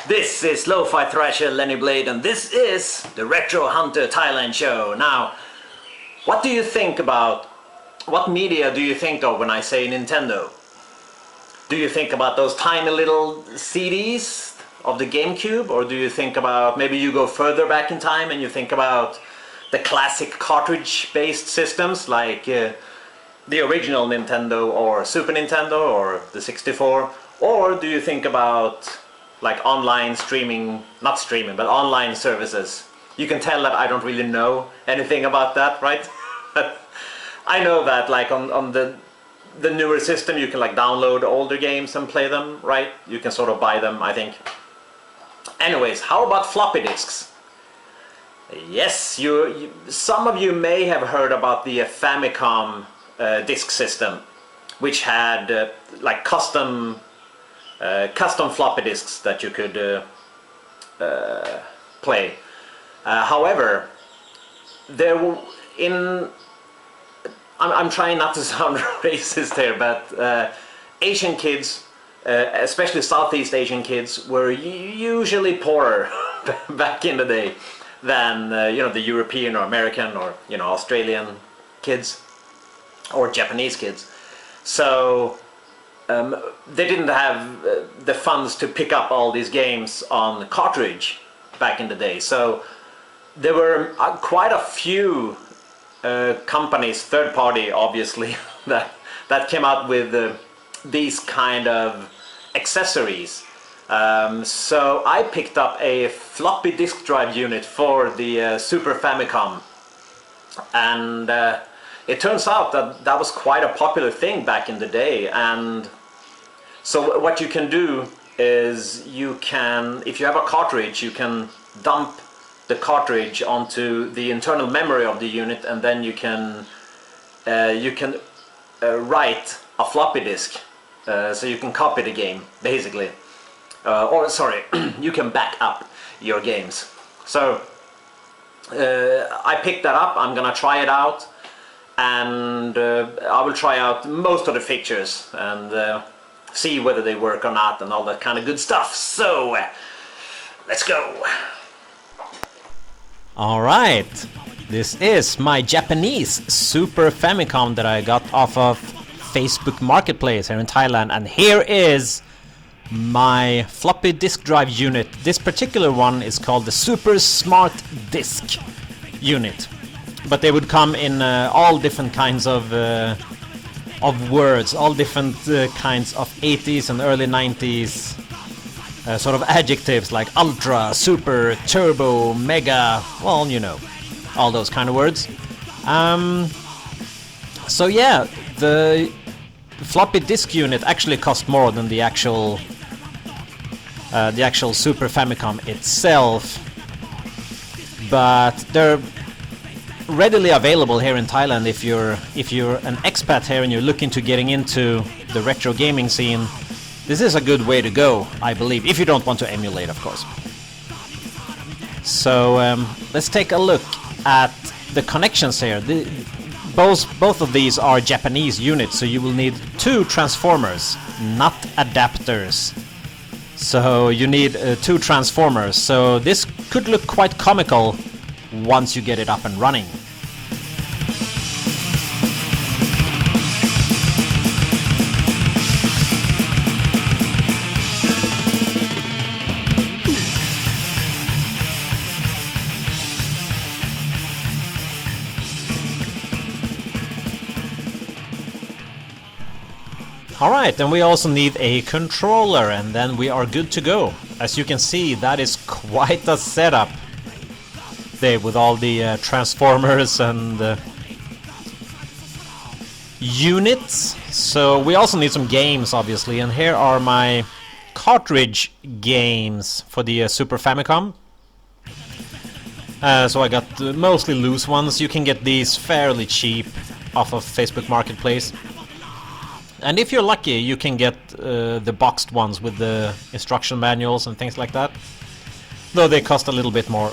This is Lo-Fi Thrasher Lenny Blade, and this is the Retro Hunter Thailand show. Now, what do you think about, what media do you think of when I say Nintendo? Do you think about those tiny little CDs of the GameCube, or do you think about, maybe you go further back in time and you think about the classic cartridge-based systems like the original Nintendo or Super Nintendo or the 64? Or do you think about like online streaming, not streaming, but online services? You can tell that I don't really know anything about that, right? I know that like on the newer system you can like download older games and play them, right? You can sort of buy them, I think. Anyways, how about floppy disks? Yes, some of you may have heard about the Famicom disk system, which had like custom floppy disks that you could play. However, I'm trying not to sound racist here, but Asian kids, especially Southeast Asian kids, were usually poorer back in the day than the European or American or Australian kids or Japanese kids. So they didn't have the funds to pick up all these games on cartridge back in the day. So there were quite a few companies, third party obviously, that came out with these kind of accessories. So I picked up a floppy disk drive unit for the Super Famicom, and it turns out that that was quite a popular thing back in the day. And so what you can do is you can, if you have a cartridge, you can dump the cartridge onto the internal memory of the unit, and then you can write a floppy disk, so you can copy the game basically, or sorry, you can back up your games. So I picked that up. I'm gonna try it out, and I will try out most of the features and see whether they work or not and all that kind of good stuff. So let's go. Alright, this is my Japanese Super Famicom that I got off of Facebook Marketplace here in Thailand, and here is my floppy disk drive unit. This particular one is called the Super Smart Disk unit, but they would come in all different kinds of words, all different kinds of 80s and early 90s sort of adjectives like ultra, super, turbo, mega, well, all those kind of words. So yeah, the floppy disk unit actually cost more than the actual Super Famicom itself, but they're readily available here in Thailand if you're an expat here and you're looking to getting into the retro gaming scene. This is a good way to go, I believe, if you don't want to emulate, of course. So let's take a look at the connections here. Both of these are Japanese units, so you will need two transformers, not adapters. So you need two transformers. So this could look quite comical once you get it up and running. Alright, then we also need a controller, and then we are good to go. As you can see, that is quite a setup there with all the transformers and units. So we also need some games, obviously, and here are my cartridge games for the Super Famicom. So I got mostly loose ones. You can get these fairly cheap off of Facebook Marketplace. And if you're lucky, you can get the boxed ones with the instruction manuals and things like that. Though they cost a little bit more.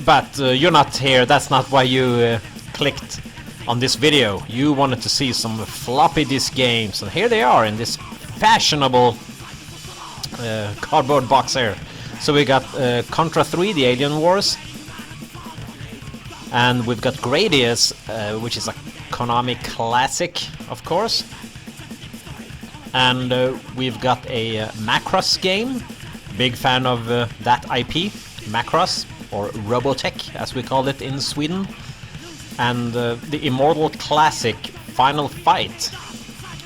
But you're not here, that's not why you clicked on this video. You wanted to see some floppy disk games, and here they are in this fashionable cardboard box here. So we got Contra 3, the Alien Wars, and we've got Gradius, which is a Konami classic, of course, and we've got a Macross game. Big fan of that IP, Macross, or Robotech as we call it in Sweden, and the immortal classic Final Fight.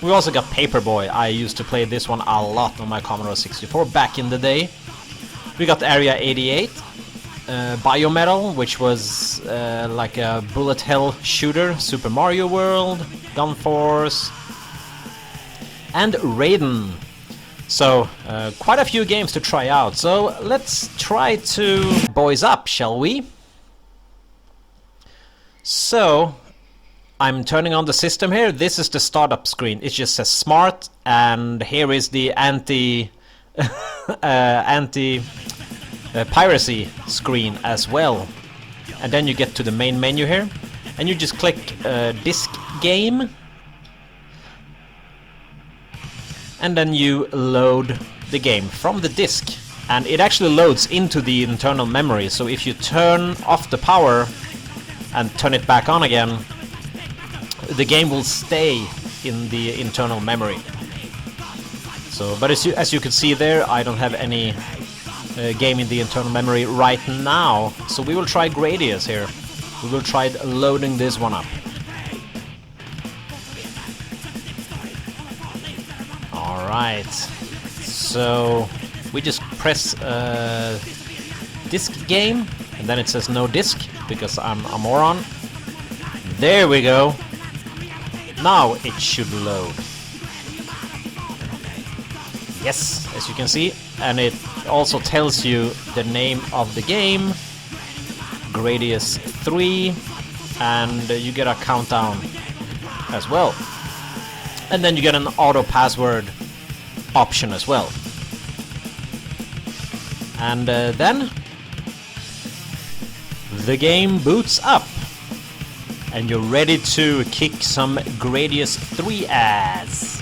We also got Paperboy. I used to play this one a lot on my Commodore 64 back in the day. We got Area 88, Biometal, which was like a bullet hell shooter, Super Mario World, Gun Force, and Raiden. So, quite a few games to try out. So, let's try to boys up, shall we? So, I'm turning on the system here. This is the startup screen. It just says smart, and here is the anti piracy screen as well. And then you get to the main menu here, and you just click disk game, and then you load the game from the disk, and it actually loads into the internal memory. So if you turn off the power and turn it back on again, the game will stay in the internal memory. So, but as you can see there, I don't have any game in the internal memory right now. So we will try Gradius here. We will try loading this one up. Alright. So we just press disk game, and then it says no disk because I'm a moron. There we go. Now it should load. Yes, as you can see, and it also tells you the name of the game, Gradius 3, and you get a countdown as well. And then you get an auto password option as well. And then the game boots up, and you're ready to kick some Gradius 3 ass.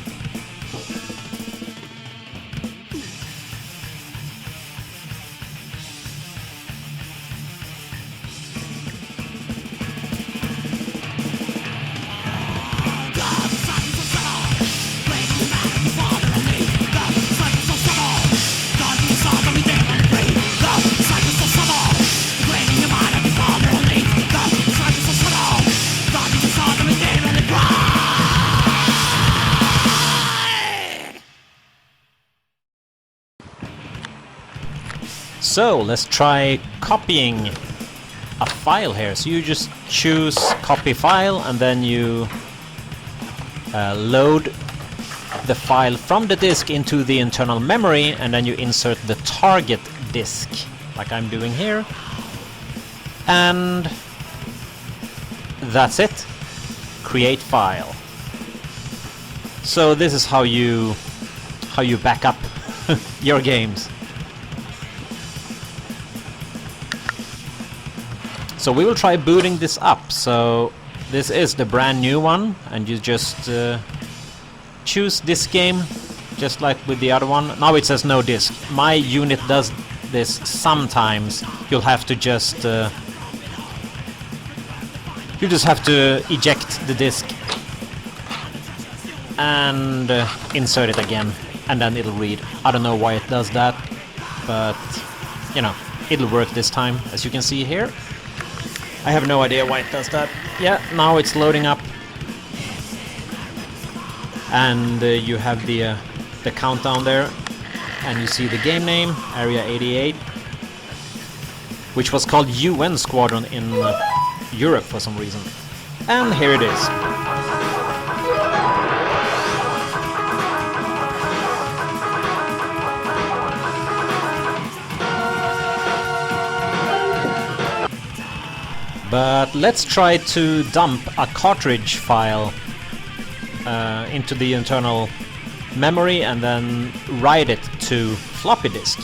So let's try copying a file here. So you just choose copy file, and then you load the file from the disk into the internal memory, and then you insert the target disk like I'm doing here, and that's it. Create file. So this is how you back up your games. So we will try booting this up. So this is the brand new one, and you just choose this game just like with the other one. Now it says no disk. My unit does this sometimes. You'll have to just have to eject the disk and insert it again, and then it'll read. I don't know why it does that, but you know, it'll work this time, as you can see here. I have no idea why it does that. Yeah, now it's loading up, and you have the countdown there, and you see the game name, Area 88, which was called UN Squadron in Europe for some reason. And here it is. But let's try to dump a cartridge file into the internal memory and then write it to floppy disk.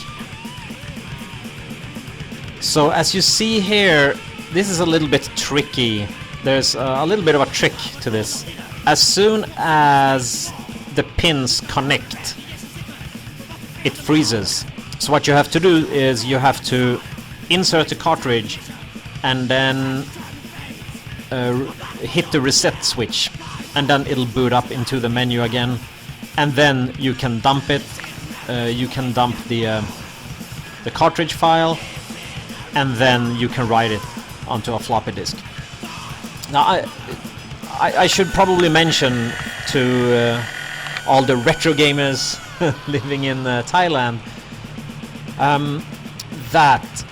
So as you see here, this is a little bit tricky. There's a little bit of a trick to this. As soon as the pins connect, it freezes. So what you have to do is you have to insert the cartridge and then hit the reset switch, and then it'll boot up into the menu again, and then you can dump it. You can dump the cartridge file, and then you can write it onto a floppy disk. Now I should probably mention to all the retro gamers living in Thailand that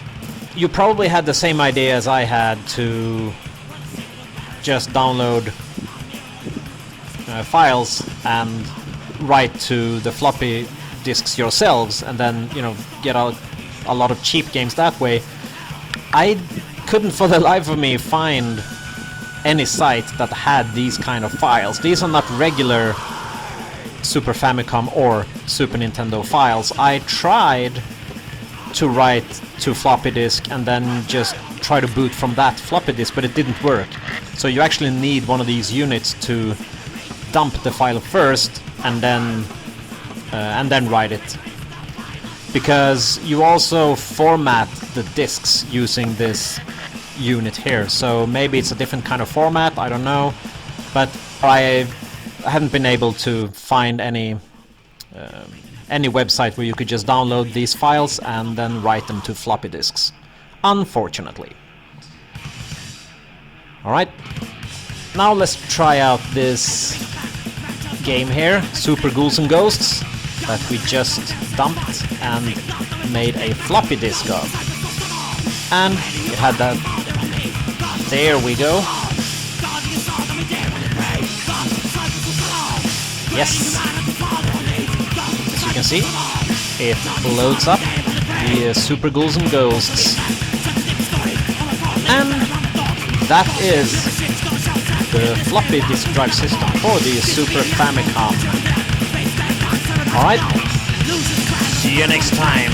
you probably had the same idea as I had to just download files and write to the floppy disks yourselves, and then, you know, get a lot of cheap games that way. I couldn't for the life of me find any site that had these kind of files. These are not regular Super Famicom or Super Nintendo files. I tried to write to floppy disk and then just try to boot from that floppy disk, but it didn't work. So you actually need one of these units to dump the file first and then write it, because you also format the disks using this unit here. So maybe it's a different kind of format, I don't know, but I haven't been able to find any website where you could just download these files and then write them to floppy disks, unfortunately. Alright, now let's try out this game here, Super Ghouls and Ghosts, that we just dumped and made a floppy disk of. And we had that. There we go. Yes. As you can see, it loads up the Super Ghouls and Ghosts. And that is the floppy disk drive system for the Super Famicom. Alright, see you next time.